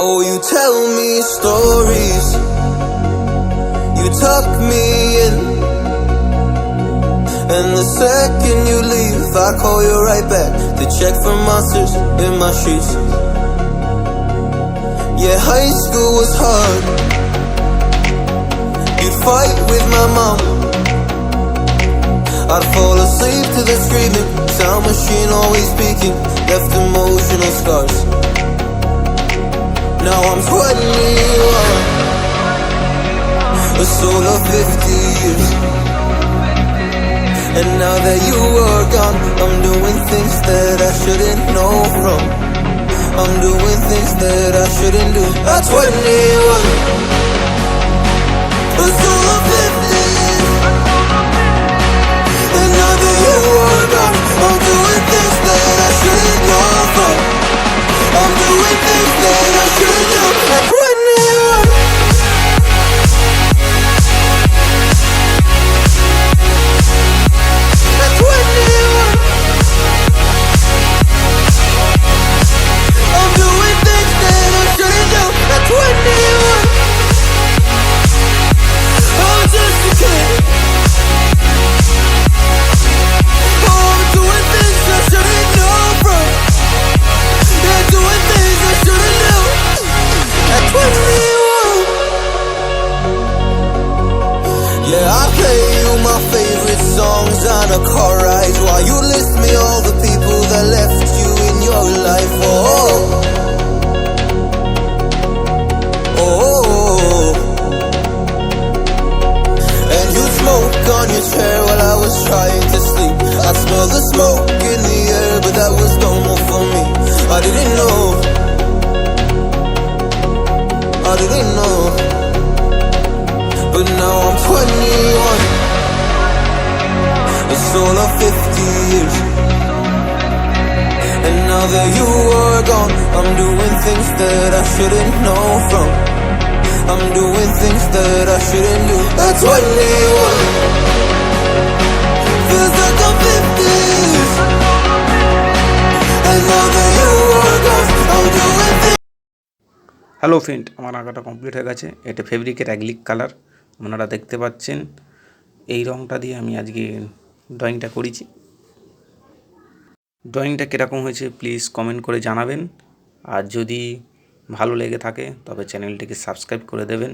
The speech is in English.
Oh, you tell me stories, you tuck me in, and the second you leave I call you right back to check for monsters in my sheets. Yeah, high school was hard. You'd fight with my mom, I'd fall asleep to the screaming, sound machine always speaking, left emotional scars. Now I'm 21, a soul of 50 years. And now that you are gone, I'm doing things that I shouldn't know from. I'm doing things that I shouldn't do. At 21, a soul of 50 years. And now that you are gone, I'm doing things that I shouldn't know from. I'm doing things that I shouldn't do. At 21. At 21. I'm doing things that I shouldn't do. At 21. I'm just a kid. Oh, I'm doing things I shouldn't know from. Yeah, doing things I shouldn't do. At 21. Yeah, I play you my favorite songs on a car ride while you list me all the people that left you in your life. Oh, oh. And you smoke on your chair while I was trying to sleep. I smell the smoke in the air, but that was normal for me. I didn't know, I didn't know. But now I'm 21, a soul of 50 years. And now that you are gone, I'm doing things that I shouldn't know from. I'm doing things that I shouldn't do. At 21, feels like I'm 50 years. And now that you are gone, I'm doing things. Hello friend, আমার আঁকাটা complete হয়ে গেছে। এটা ফেব্রিকের acrylic colour আপনারা দেখতে পাচ্ছেন। এই রঙটা দিয়ে আমি আজকে ড্রয়িংটা করেছি। ড্রয়িংটা কীরকম হয়েছে প্লিজ কমেন্ট করে জানাবেন। আর যদি ভালো লেগে থাকে তবে চ্যানেলটিকে সাবস্ক্রাইব করে দেবেন।